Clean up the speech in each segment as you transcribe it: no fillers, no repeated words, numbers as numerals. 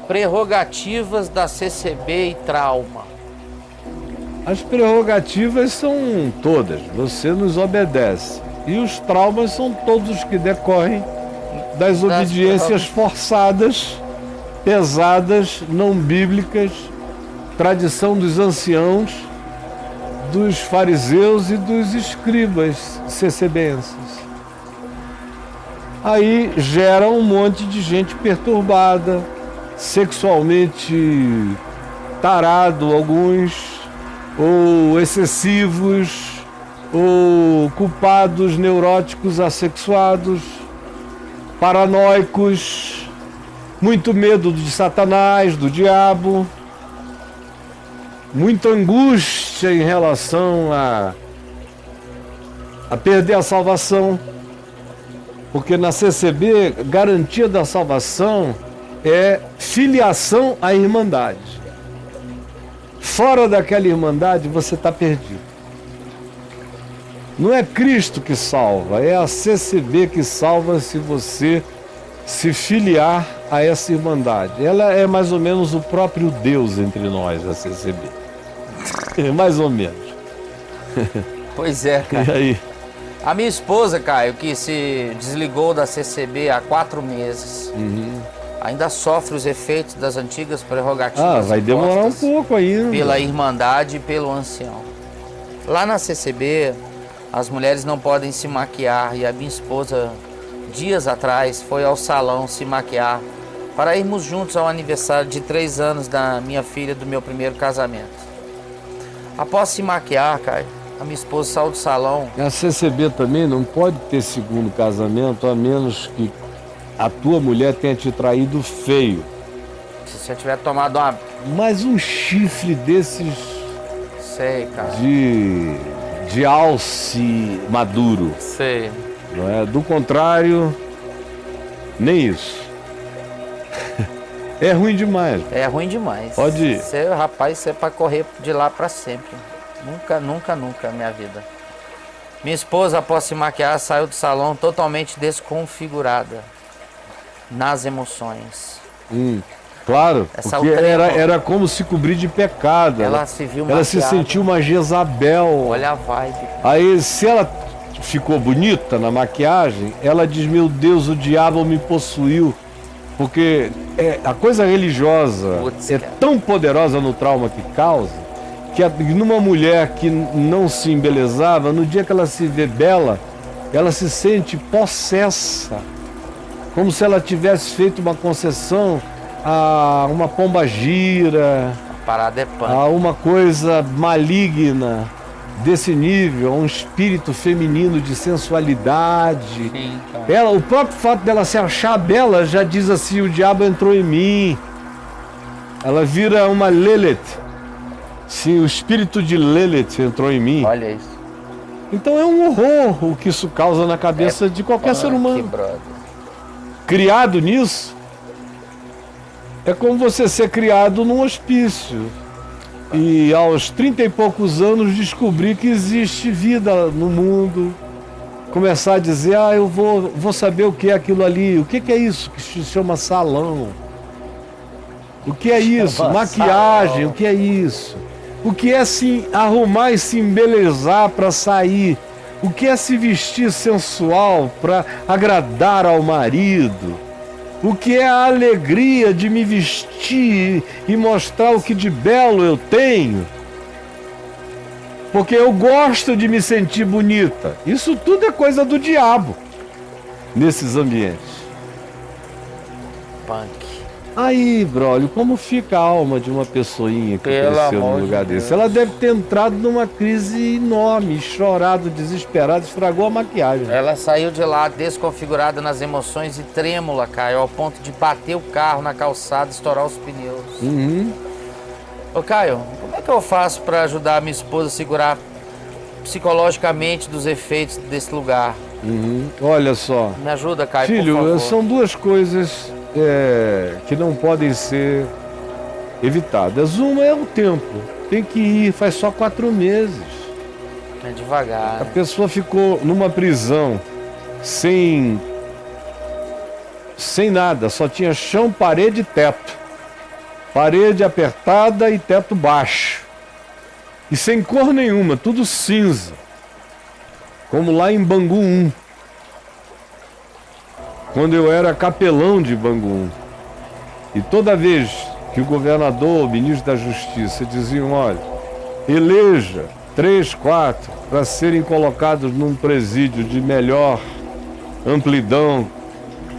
Prerrogativas da CCB e trauma. As prerrogativas são todas, você nos obedece. E os traumas são todos os que decorrem das obediências forçadas, pesadas, não bíblicas, tradição dos anciãos, dos fariseus e dos escribas ccbenses. Aí gera um monte de gente perturbada, sexualmente tarado alguns, ou excessivos, ou culpados, neuróticos, assexuados, paranoicos, muito medo de Satanás, do diabo, muita angústia em relação a perder a salvação, porque na CCB, garantia da salvação é filiação à irmandade. Fora daquela irmandade, você está perdido. Não é Cristo que salva, é a CCB que salva se você se filiar a essa irmandade. Ela é mais ou menos o próprio Deus entre nós, a CCB. Mais ou menos. Pois é, cara. E aí? A minha esposa, Caio, que se desligou da CCB há 4 meses, ainda sofre os efeitos das antigas prerrogativas. Vai demorar um pouco ainda. Pela irmandade e pelo ancião. Lá na CCB, as mulheres não podem se maquiar e a minha esposa, dias atrás, foi ao salão se maquiar para irmos juntos ao aniversário de 3 anos da minha filha do meu primeiro casamento. Após se maquiar, Caio, a minha esposa saiu do salão. A CCB também não pode ter segundo casamento a menos que a tua mulher tenha te traído feio. Se você tiver tomado uma... Mas um chifre desses... Sei, cara. De alce maduro. Sei. Não é? Do contrário, nem isso. É ruim demais. É ruim demais. Pode ir. Rapaz, isso é pra correr de lá pra sempre. Nunca, nunca, nunca na minha vida. Minha esposa, após se maquiar, saiu do salão totalmente desconfigurada nas emoções. Claro, porque era como se cobrir de pecado. Ela se viu maquiada. Ela se sentiu uma Jezabel. Olha a vibe. Aí, se ela ficou bonita na maquiagem, ela diz, meu Deus, o diabo me possuiu. Porque a coisa religiosa tão poderosa no trauma que causa, que numa mulher que não se embelezava, no dia que ela se vê bela, ela se sente possessa. Como se ela tivesse feito uma concessão a uma pombagira, a parada é punk. A uma coisa maligna desse nível, a um espírito feminino de sensualidade. Sim, o próprio fato dela se achar bela já diz assim, o diabo entrou em mim. Ela vira uma Lilith. Sim, o espírito de Lilith entrou em mim. Olha isso. Então é um horror o que isso causa na cabeça de qualquer ser humano. Criado nisso, é como você ser criado num hospício e aos 30 e poucos anos descobrir que existe vida no mundo, começar a dizer, eu vou saber o que é aquilo ali, o que é isso que se chama salão, o que é isso, maquiagem, o que é isso, o que é se arrumar e se embelezar para sair, o que é se vestir sensual para agradar ao marido, o que é a alegria de me vestir e mostrar o que de belo eu tenho, porque eu gosto de me sentir bonita. Isso tudo é coisa do diabo nesses ambientes. Punk. Aí, brolho, como fica a alma de uma pessoinha que cresceu num lugar desse? Ela deve ter entrado numa crise enorme, chorado, desesperado, estragou a maquiagem. Ela saiu de lá desconfigurada nas emoções e trêmula, Caio, ao ponto de bater o carro na calçada e estourar os pneus. Ô, Caio, como é que eu faço para ajudar a minha esposa a segurar psicologicamente dos efeitos desse lugar? Olha só. Me ajuda, Caio, filho, por favor. São duas coisas que não podem ser evitadas. Uma é o tempo. Tem que ir, faz só 4 meses. É devagar. A pessoa ficou numa prisão sem sem nada, só tinha chão, parede e teto. Parede apertada e teto baixo. E sem cor nenhuma, tudo cinza. Como lá em Bangu 1. Quando eu era capelão de Bangu 1. E toda vez que o governador, o ministro da Justiça diziam, olha, eleja 3, 4 para serem colocados num presídio de melhor amplidão,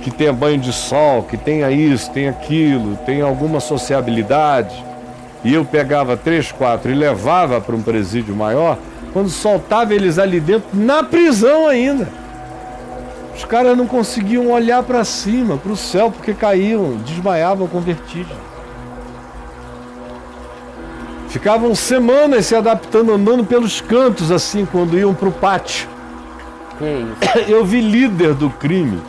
que tenha banho de sol, que tenha isso, tenha aquilo, tenha alguma sociabilidade, e eu pegava 3, 4 e levava para um presídio maior, quando soltava eles ali dentro, na prisão ainda, os caras não conseguiam olhar para cima, para o céu, porque caíam, desmaiavam com vertigem. Ficavam semanas se adaptando, andando pelos cantos assim, quando iam para o pátio. Que isso? Eu vi líder do crime,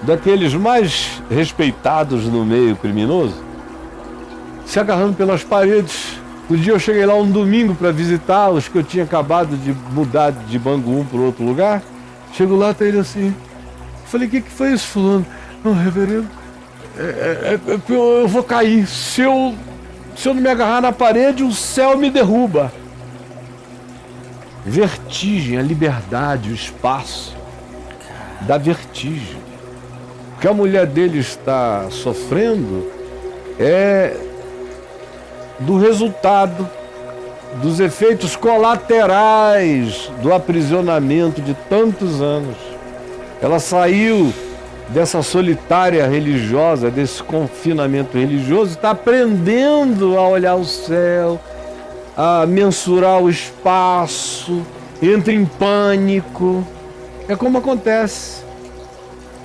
daqueles mais respeitados no meio criminoso, se agarrando pelas paredes. Um dia eu cheguei lá um domingo para visitar os que eu tinha acabado de mudar de Bangu 1 para outro lugar. Chego lá, tá ele assim. Falei, o que foi isso, fulano? Não, reverendo, eu vou cair. Se eu não me agarrar na parede, o céu me derruba. Vertigem, a liberdade, o espaço dá vertigem. O que a mulher dele está sofrendo é do resultado, dos efeitos colaterais do aprisionamento de tantos anos. Ela saiu dessa solitária religiosa, desse confinamento religioso, está aprendendo a olhar o céu, a mensurar o espaço, entra em pânico. É como acontece.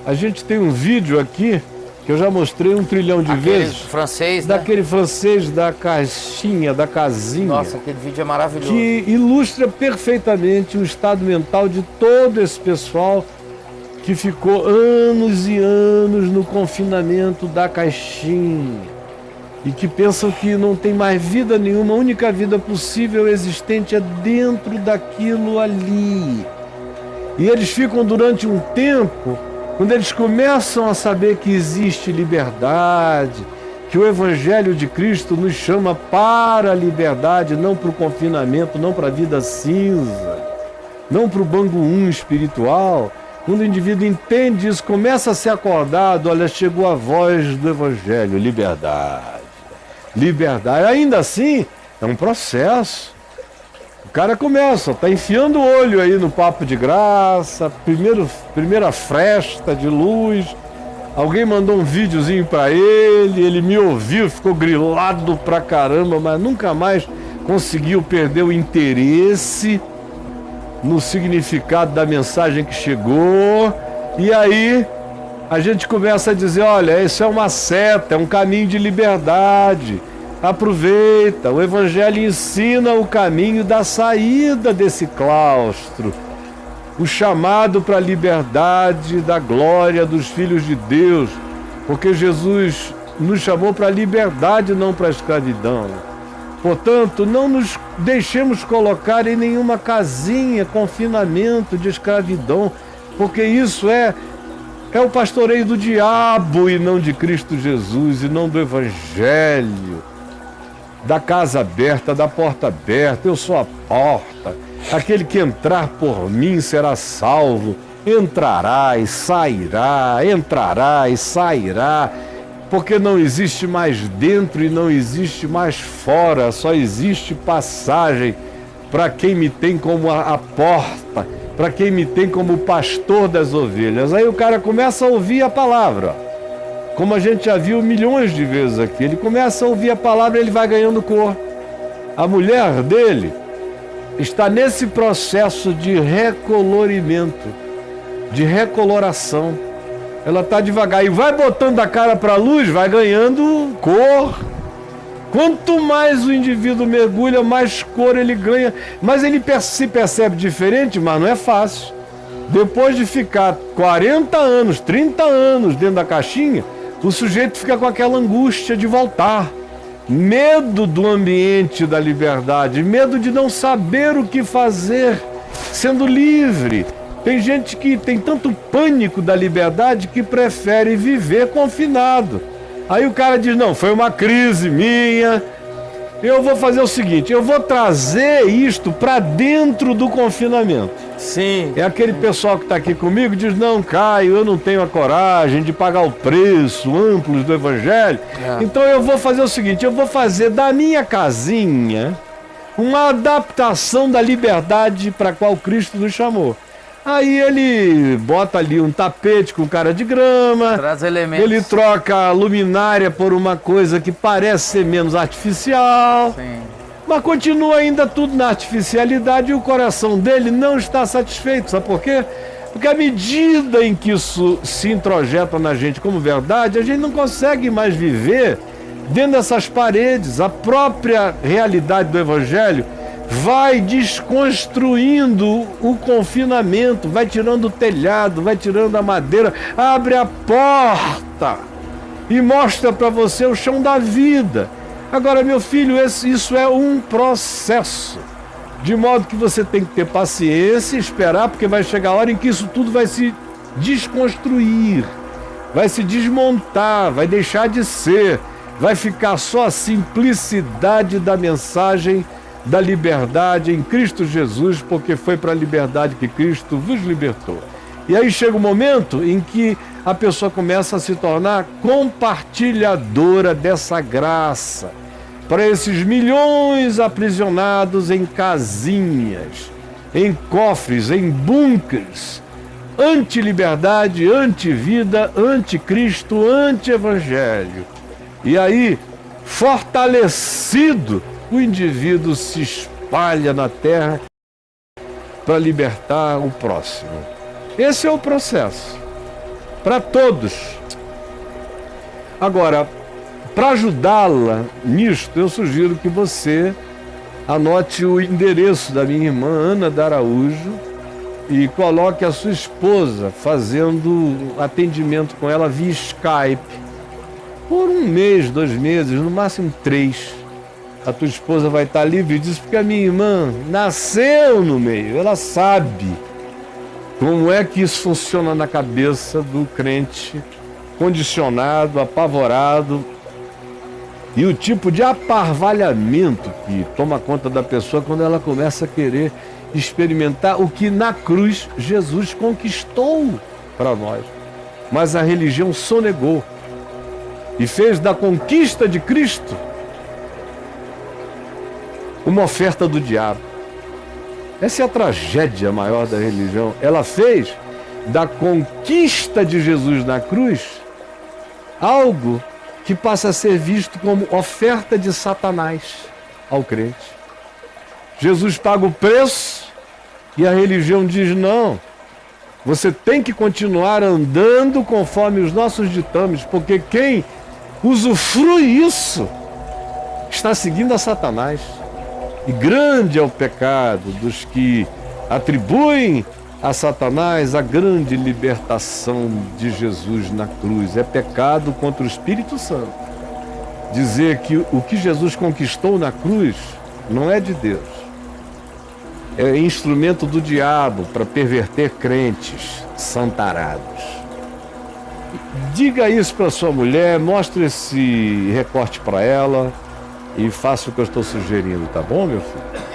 A gente tem um vídeo aqui que eu já mostrei 1 trilhão de vezes. Francês, né? Daquele francês da caixinha, da casinha. Nossa, aquele vídeo é maravilhoso. Que ilustra perfeitamente o estado mental de todo esse pessoal que ficou anos e anos no confinamento da caixinha e que pensam que não tem mais vida nenhuma, a única vida possível existente é dentro daquilo ali. E eles ficam durante um tempo, quando eles começam a saber que existe liberdade, que o Evangelho de Cristo nos chama para a liberdade, não para o confinamento, não para a vida cinza, não para o Bangu 1 espiritual. Quando o indivíduo entende isso, começa a ser acordado, olha, chegou a voz do Evangelho, liberdade. Liberdade. Ainda assim, é um processo. O cara começa, tá enfiando o olho aí no papo de graça, primeira fresta de luz. Alguém mandou um videozinho para ele me ouviu, ficou grilado pra caramba, mas nunca mais conseguiu perder o interesse no significado da mensagem que chegou. E aí a gente começa a dizer, olha, isso é uma seta, é um caminho de liberdade. Aproveita, o Evangelho ensina o caminho da saída desse claustro, o chamado para a liberdade da glória dos filhos de Deus, porque Jesus nos chamou para a liberdade, não para a escravidão. Portanto, não nos deixemos colocar em nenhuma casinha, confinamento de escravidão, porque isso é o pastoreio do diabo e não de Cristo Jesus, e não do Evangelho. Da casa aberta, da porta aberta, eu sou a porta. Aquele que entrar por mim será salvo. Entrará e sairá, entrará e sairá. Porque não existe mais dentro e não existe mais fora, só existe passagem para quem me tem como a porta, para quem me tem como pastor das ovelhas. Aí o cara começa a ouvir a palavra, como a gente já viu milhões de vezes aqui. Ele começa a ouvir a palavra e ele vai ganhando cor. A mulher dele está nesse processo de recolorimento, de recoloração. Ela está devagar e vai botando a cara para a luz, vai ganhando cor. Quanto mais o indivíduo mergulha, mais cor ele ganha. Mas ele se percebe diferente, mas não é fácil. Depois de ficar 40 anos, 30 anos dentro da caixinha, o sujeito fica com aquela angústia de voltar. Medo do ambiente da liberdade, medo de não saber o que fazer, sendo livre. Tem gente que tem tanto pânico da liberdade que prefere viver confinado. Aí o cara diz, não, foi uma crise minha, eu vou fazer o seguinte, eu vou trazer isto para dentro do confinamento. Sim. É aquele pessoal que está aqui comigo diz, não, Caio, eu não tenho a coragem de pagar o preço amplo do Evangelho. Então eu vou fazer o seguinte, eu vou fazer da minha casinha uma adaptação da liberdade para a qual Cristo nos chamou. Aí ele bota ali um tapete com cara de grama, traz elementos. Ele troca a luminária por uma coisa que parece ser menos artificial. Sim. Mas continua ainda tudo na artificialidade e o coração dele não está satisfeito. Sabe por quê? Porque à medida em que isso se introjeta na gente como verdade, a gente não consegue mais viver dentro dessas paredes. A própria realidade do Evangelho vai desconstruindo o confinamento, vai tirando o telhado, vai tirando a madeira, abre a porta e mostra para você o chão da vida. Agora, meu filho, isso é um processo, de modo que você tem que ter paciência e esperar, porque vai chegar a hora em que isso tudo vai se desconstruir, vai se desmontar, vai deixar de ser, vai ficar só a simplicidade da mensagem da liberdade em Cristo Jesus, porque foi para a liberdade que Cristo vos libertou. E aí chega o momento em que a pessoa começa a se tornar compartilhadora dessa graça para esses milhões aprisionados em casinhas, em cofres, em bunkers, anti-liberdade, anti-vida, anti-Cristo, anti-evangelho. E aí, fortalecido, o indivíduo se espalha na terra para libertar o próximo. Esse é o processo, para todos. Agora, para ajudá-la nisto, eu sugiro que você anote o endereço da minha irmã Ana de Araújo e coloque a sua esposa fazendo atendimento com ela via Skype por 1 mês, 2 meses, no máximo 3. A tua esposa vai estar livre disso, porque a minha irmã nasceu no meio, ela sabe como é que isso funciona na cabeça do crente condicionado, apavorado, e o tipo de aparvalhamento que toma conta da pessoa quando ela começa a querer experimentar o que na cruz Jesus conquistou para nós. Mas a religião sonegou e fez da conquista de Cristo uma oferta do diabo. Essa é a tragédia maior da religião. Ela fez da conquista de Jesus na cruz algo que passa a ser visto como oferta de Satanás ao crente. Jesus paga o preço e a religião diz, não, você tem que continuar andando conforme os nossos ditames, porque quem usufrui isso está seguindo a Satanás. E grande é o pecado dos que atribuem a Satanás a grande libertação de Jesus na cruz. É pecado contra o Espírito Santo dizer que o que Jesus conquistou na cruz não é de Deus. É instrumento do diabo para perverter crentes santarados. Diga isso para sua mulher, mostre esse recorte para ela e faça o que eu estou sugerindo, tá bom, meu filho?